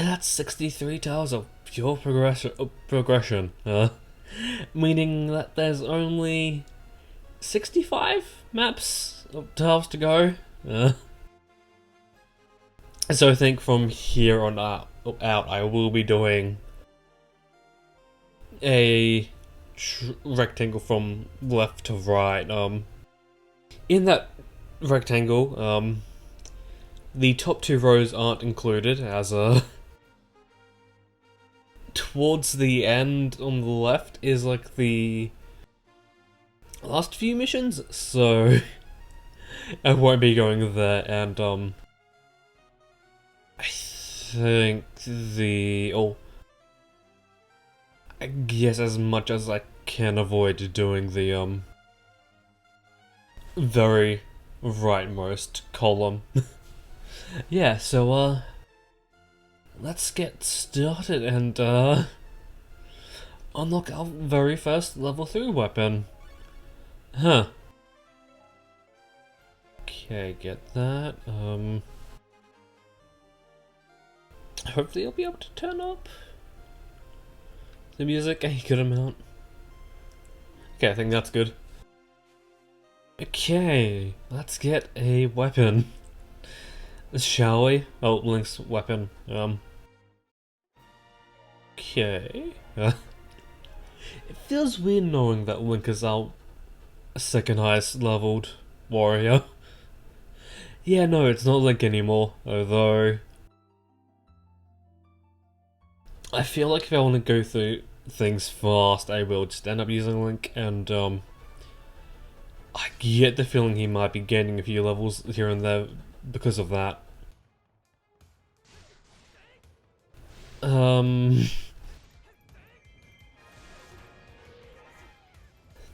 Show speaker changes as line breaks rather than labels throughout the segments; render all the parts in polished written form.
that's 63 tiles of pure progression. Meaning that there's only 65 maps of tiles to go. So I think from here on out, I will be doing a rectangle from left to right. In that rectangle, the top two rows aren't included, as towards the end on the left is like the last few missions, so I won't be going there, and I think I guess as much as I can avoid doing the very rightmost column. Yeah, so let's get started and unlock our very first level 3 weapon. Huh. Okay, get that. Hopefully I'll be able to turn up the music a good amount. Okay, I think that's good. Okay, let's get a weapon. Shall we? Oh, Link's weapon. Okay. It feels weird knowing that Link is our second highest leveled warrior. Yeah, no, it's not Link anymore, although I feel like if I want to go through things fast, I will just end up using Link, and I get the feeling he might be gaining a few levels here and there because of that.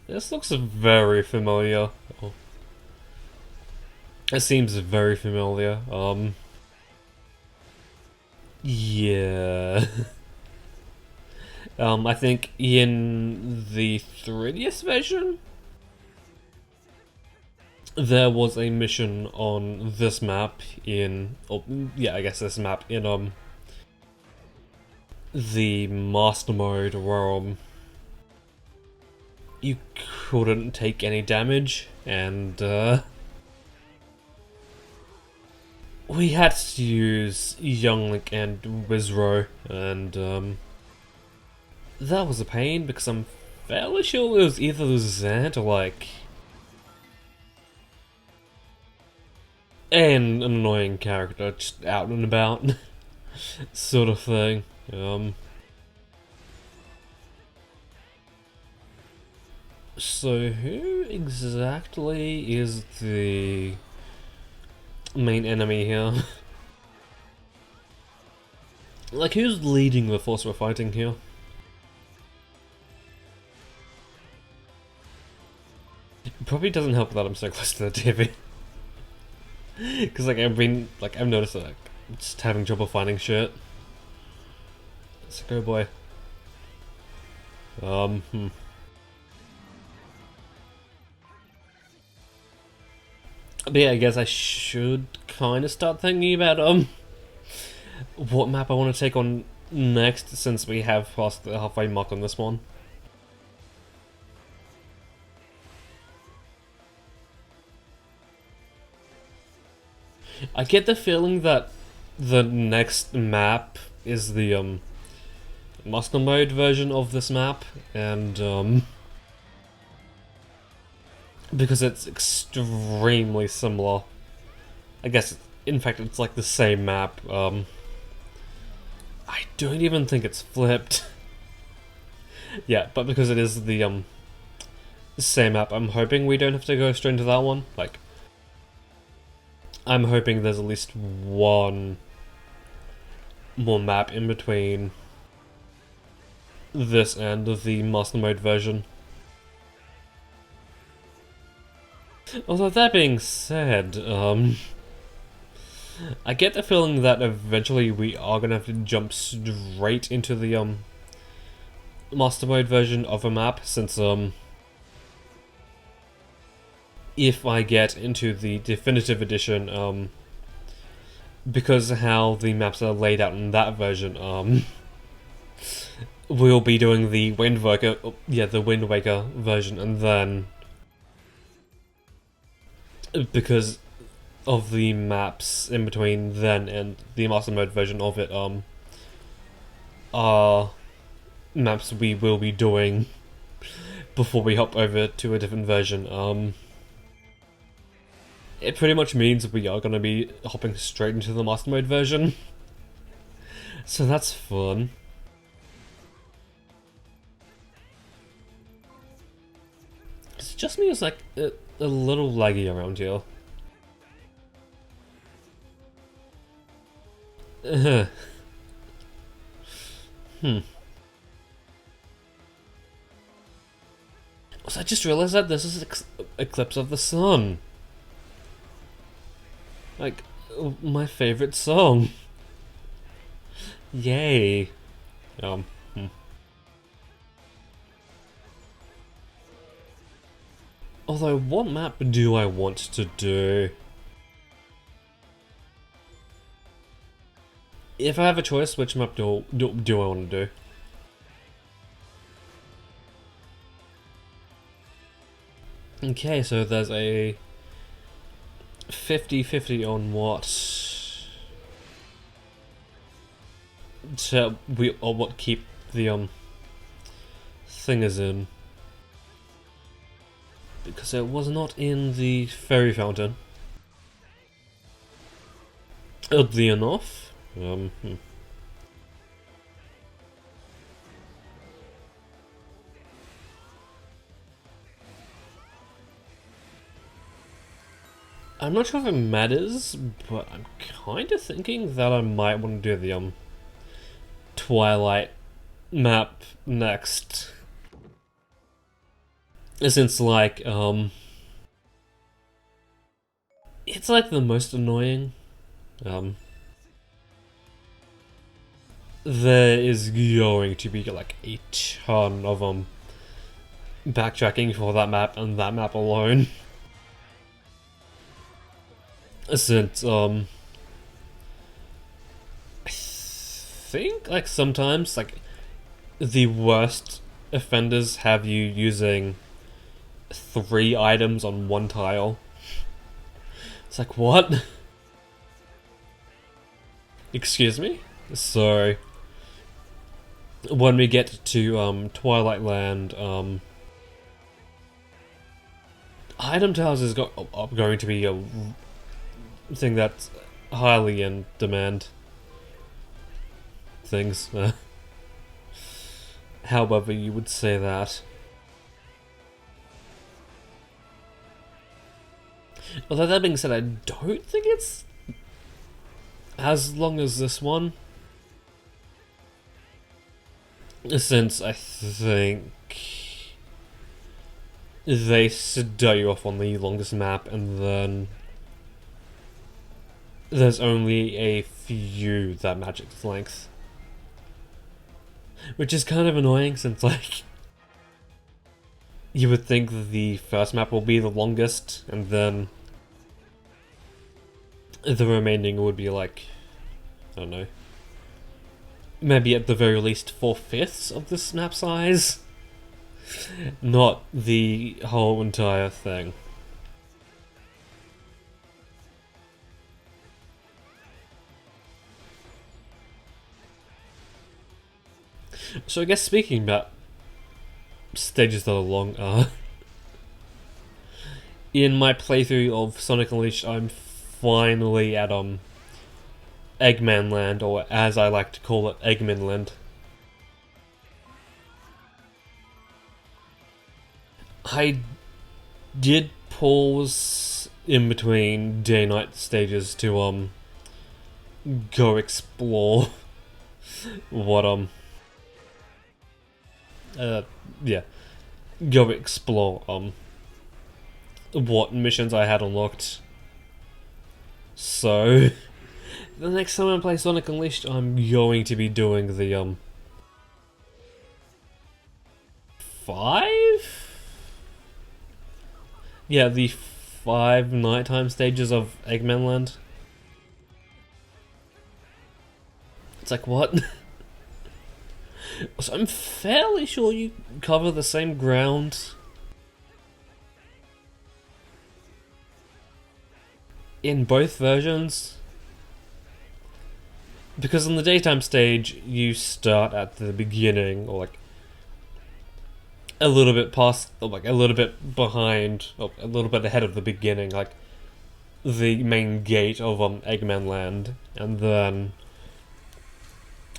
This looks very familiar. Oh. It seems very familiar. Yeah. I think in the 3DS version, there was a mission on this map in, I guess this map in, the Master Mode where, you couldn't take any damage, and, we had to use Young Link and Wizro, and, that was a pain, because I'm fairly sure it was either Zant or, like, an annoying character just out and about sort of thing. So who exactly is the main enemy here? Like, who's leading the force we're fighting here? It probably doesn't help that I'm so close to the TV. Because, like, I've noticed that, like, I'm just having trouble finding shit. Let's go, boy. But yeah, I guess I should kind of start thinking about, what map I want to take on next, since we have passed the halfway mark on this one. I get the feeling that the next map is the Master Mode version of this map, and because it's extremely similar. I guess, in fact, it's like the same map. I don't even think it's flipped. Yeah, but because it is the same map, I'm hoping we don't have to go straight into that one. Like, I'm hoping there's at least one more map in between this and the Master Mode version. Although that being said, I get the feeling that eventually we are gonna have to jump straight into the Master Mode version of a map, since if I get into the definitive edition, because how the maps are laid out in that version, we'll be doing the the Wind Waker version, and then because of the maps in between then and the Master Mode version of it, are maps we will be doing before we hop over to a different version. It pretty much means we are going to be hopping straight into the Master Mode version. So that's fun. It's just me, it's like a little laggy around here. So I just realized that this is Eclipse of the Sun. Like, my favorite song. Yay. Hmm. Although, what map do I want to do? If I have a choice, which map do I want to do? Okay, so there's a 50-50 on what what keep the thingers in, because it was not in the fairy fountain. Oddly enough, I'm not sure if it matters, but I'm kind of thinking that I might want to do the Twilight map next. Since like it's like the most annoying. There is going to be like a ton of backtracking for that map and that map alone. Since I think like sometimes like the worst offenders have you using 3 items on 1 tile. It's like, what? Excuse me? So when we get to Twilight Land, item tiles is going to be a thing that's highly in demand. Things. However you would say that. Although that being said, I don't think it's as long as this one. Since I think they start you off on the longest map, and then there's only a few that match its length. Which is kind of annoying, since like you would think that the first map will be the longest, and then the remaining would be like, I don't know, maybe at the very least 4/5 of this map size. Not the whole entire thing. So I guess speaking about stages that are long, in my playthrough of Sonic Unleashed, I'm finally at Eggman Land, or as I like to call it, Eggman Land. I did pause in between day-night stages to go explore what yeah, go explore what missions I had unlocked. So the next time I play Sonic Unleashed, I'm going to be doing the 5? Yeah, the 5 nighttime stages of Eggman Land. It's like, what? So I'm fairly sure you cover the same ground in both versions. Because on the daytime stage, you start at the beginning, or like a little bit past, or like a little bit behind, or a little bit ahead of the beginning, like the main gate of Eggman Land, and then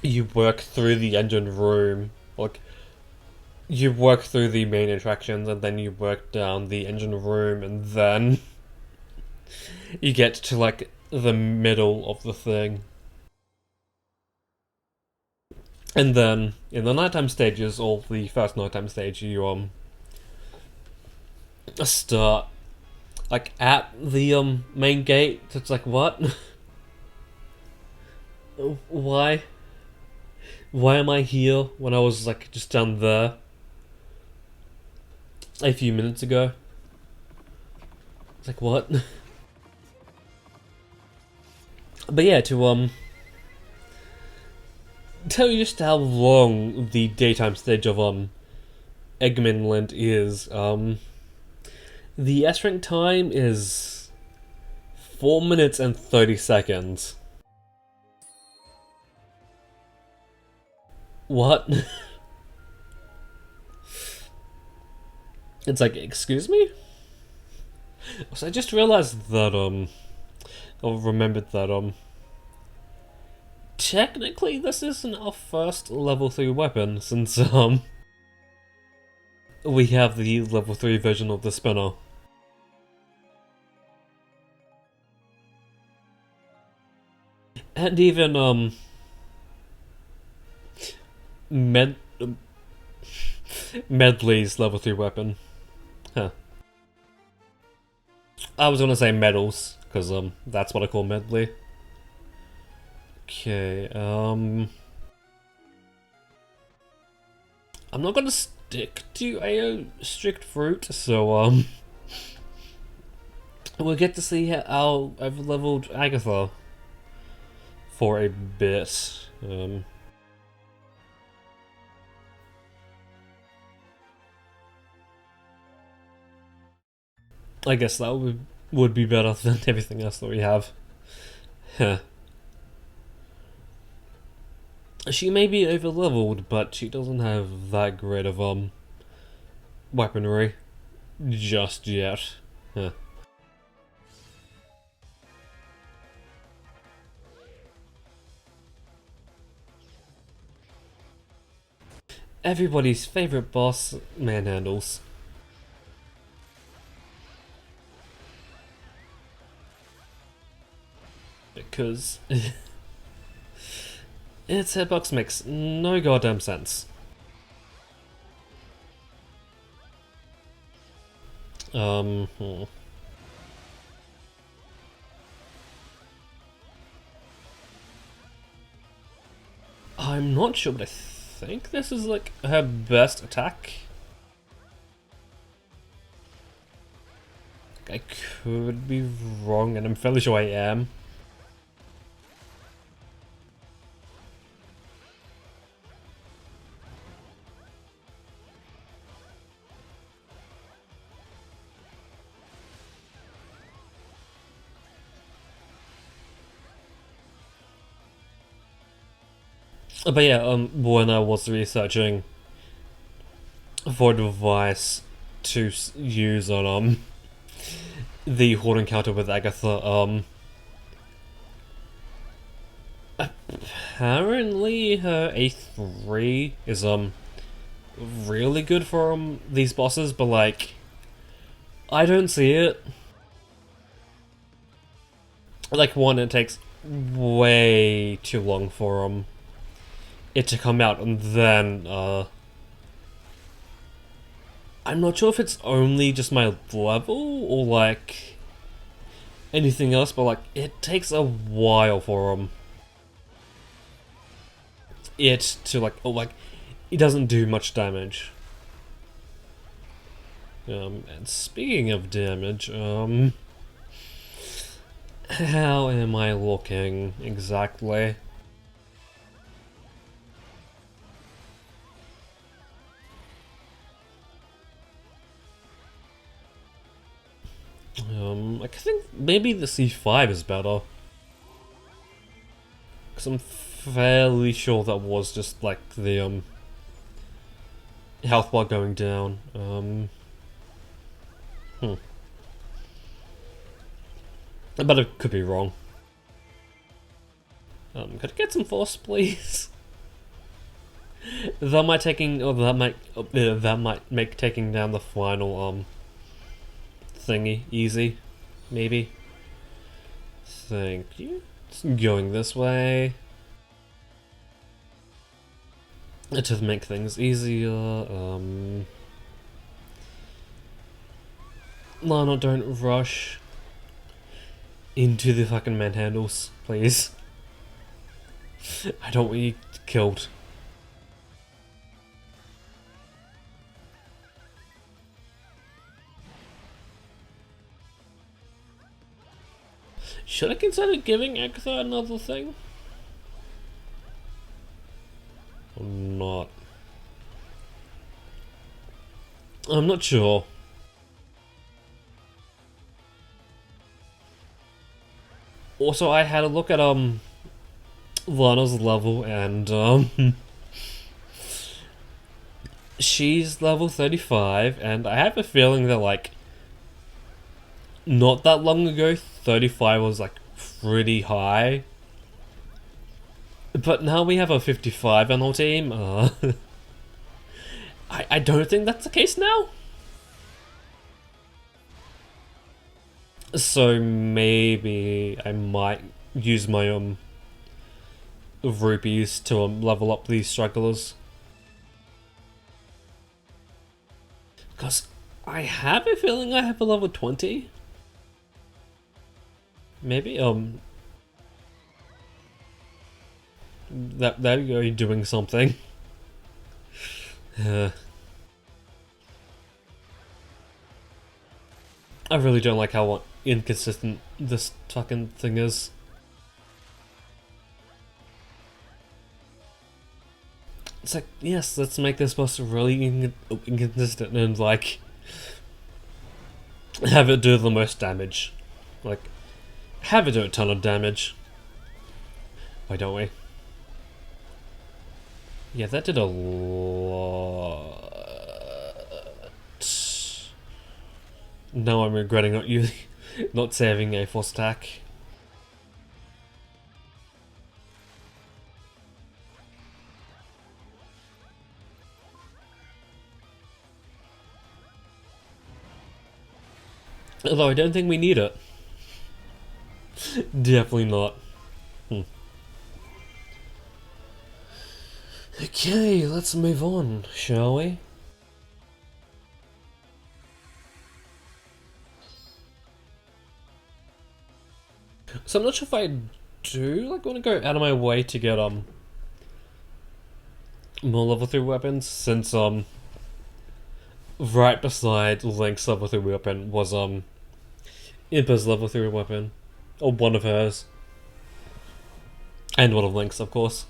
you work through the engine room, like you work through the main attractions, and then you work down the engine room, and then you get to like the middle of the thing. And then in the nighttime stages, or the first nighttime stage, you start like at the main gate. So it's like, what? Why? Why am I here when I was like just down there a few minutes ago? It's like, what? But yeah, to tell you just how long the daytime stage of Eggman Land is, the S-rank time is 4 minutes and 30 seconds. What? It's like, excuse me? So I just realized that, or remembered that, technically this isn't our first level 3 weapon, since, we have the level 3 version of the spinner. And even, Medley's level 3 weapon. Huh. I was gonna say medals, because, that's what I call Medley. Okay, I'm not gonna stick to a strict route, so, we'll get to see how I've leveled Agatha for a bit. I guess that would be better than everything else that we have. Huh. She may be overleveled, but she doesn't have that great of weaponry just yet. Huh. Everybody's favorite boss, manhandles. Because its hitbox makes no goddamn sense. Hmm. I'm not sure, but I think this is like her best attack. I could be wrong, and I'm fairly sure I am. But yeah, when I was researching for a device to use on the Horde encounter with Agatha, apparently her A3 is really good for these bosses, but like I don't see it. Like, one, it takes way too long for it to come out, and then I'm not sure if it's only just my level or like anything else, but like it takes a while for it to like it doesn't do much damage. And speaking of damage, how am I looking exactly? I think maybe the C5 is better. Because I'm fairly sure that was just like the health bar going down. But it could be wrong. Could I get some force, please? That might make taking down the final thingy easy, maybe. Thank you. It's going this way. To make things easier, Lana, don't rush into the fucking manhandles, please. I don't want you killed. Should I consider giving Agatha another thing? Or not? I'm not sure. Also, I had a look at Lana's level, and she's level 35, and I have a feeling that like not that long ago 35 was like pretty high. But now we have a 55 on our team. I don't think that's the case now. So maybe I might use my rupees to level up these strugglers. Because I have a feeling I have a level 20. Maybe that you're doing something. I really don't like how inconsistent this fucking thing is. It's like, yes, let's make this boss really inconsistent and like have it do the most damage. Like, have it do a ton of damage. Why don't we? Yeah, that did a lot. Now I'm regretting not saving a force attack. Although I don't think we need it. Definitely not. Okay, let's move on, shall we? So I'm not sure if I do like want to go out of my way to get more level 3 weapons, since right beside Link's level 3 weapon was Impa's level 3 weapon. Or one of hers. And one of Link's, of course.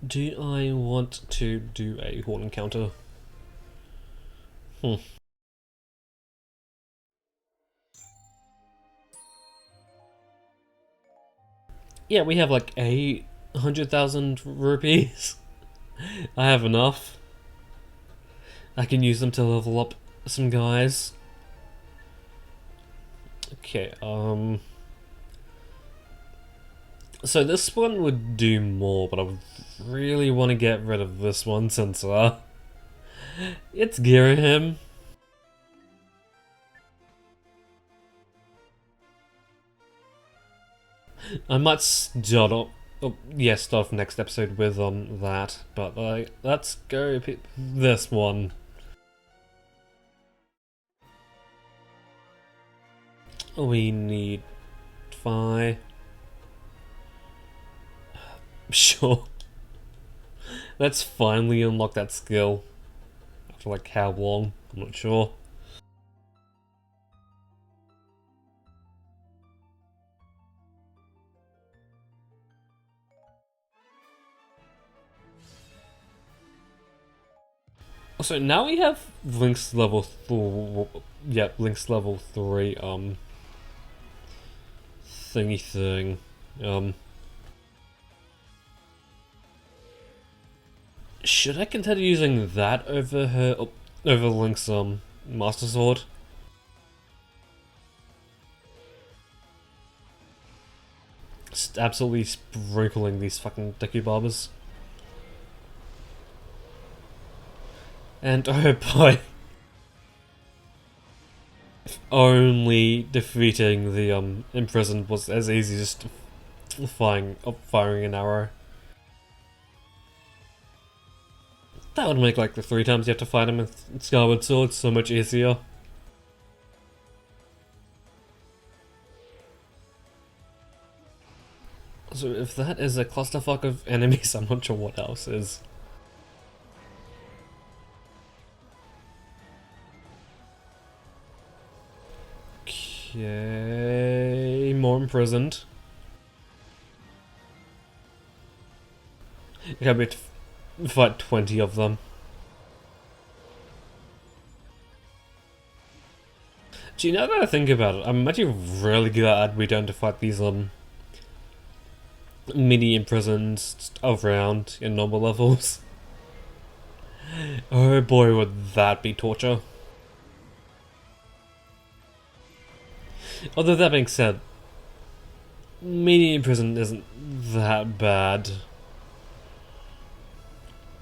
Do I want to do a horn encounter? Yeah, we have like 800,000 rupees. I have enough. I can use them to level up some guys. Okay, so this one would do more, but I really want to get rid of this one since, it's Girahim. I might start off, start off next episode with, that, but, let's go pick this one. We need 5. Sure. Let's finally unlock that skill. After like how long? I'm not sure. So now we have Link's level Link's level 3 thingy thing. Should I continue using that over Link's Master Sword? Just absolutely sprinkling these fucking Deku Barbers. And oh boy. If only defeating the imprisoned was as easy as just firing an arrow. That would make like the 3 times you have to fight him with Skyward Sword so much easier. So if that is a clusterfuck of enemies, I'm not sure what else is. Okay, more imprisoned. You gotta be to fight 20 of them. Gee, now that I think about it, I'm actually really glad we don't have to fight these mini imprisons around in normal levels. Oh boy, would that be torture. Although that being said, mini prison isn't that bad,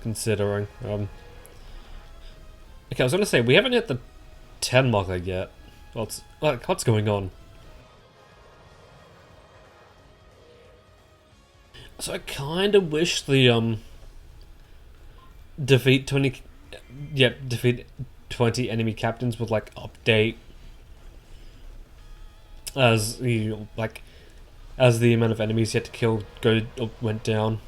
considering. Okay, I was gonna say we haven't hit the 10 marker yet. What's going on? So I kind of wish the defeat 20 enemy captains would like update as the amount of enemies you had to kill went down.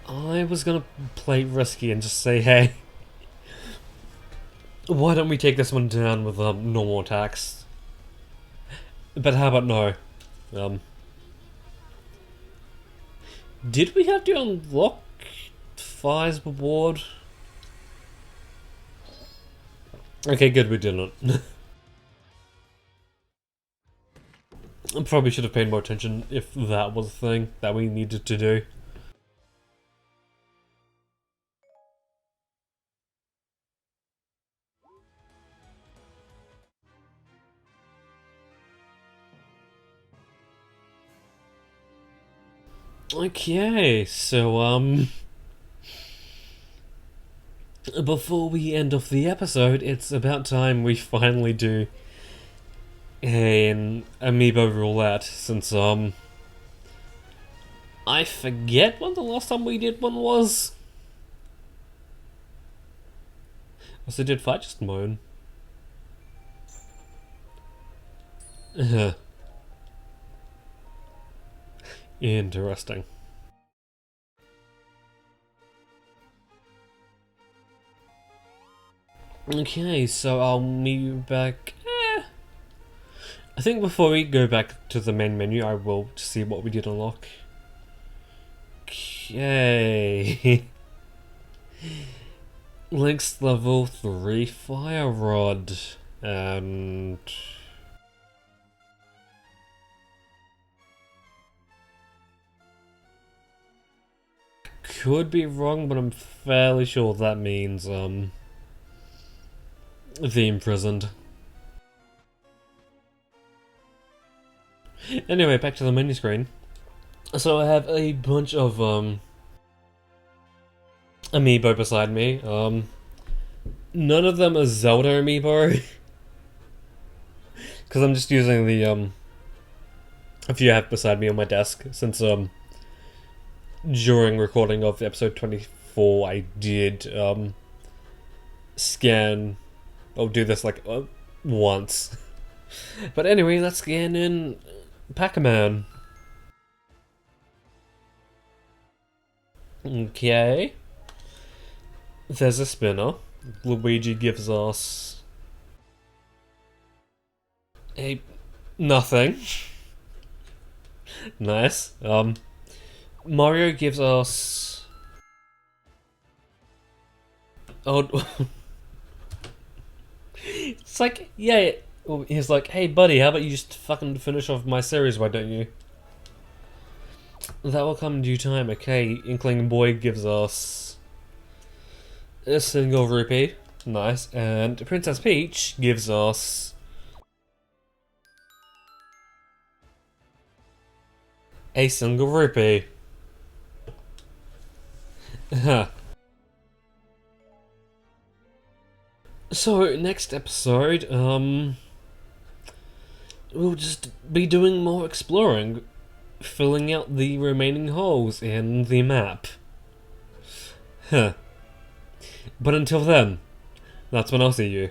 I was gonna play risky and just say, hey, why don't we take this one down with normal attacks? But how about no? Did we have to unlock Fire's reward? Okay, good, we didn't. I probably should have paid more attention if that was a thing that we needed to do. Okay, so before we end off the episode, it's about time we finally do an amiibo roulette, since I forget when the last time we did one was. Also, did Fight just moan? Interesting. Okay, so I'll meet you back. I think before we go back to the main menu, I will see what we did unlock. Okay. Link's level 3 Fire Rod. And could be wrong, but I'm fairly sure that means the imprisoned. Anyway, back to the menu screen. So I have a bunch of amiibo beside me. None of them are Zelda amiibo. Because I'm just using the a few I have beside me on my desk, since during recording of episode 24 I did scan. I'll do this like once. But anyway, let's scan in Pac-Man. Okay. There's a spinner. Luigi gives us a nothing. Nice. Mario gives us... Oh, it's like, yeah, well, he's like, hey buddy, how about you just fucking finish off my series, why don't you? That will come in due time. Okay, Inkling Boy gives us a single rupee. Nice. And Princess Peach gives us a single rupee. So, next episode, we'll just be doing more exploring, filling out the remaining holes in the map. But until then, that's when I'll see you.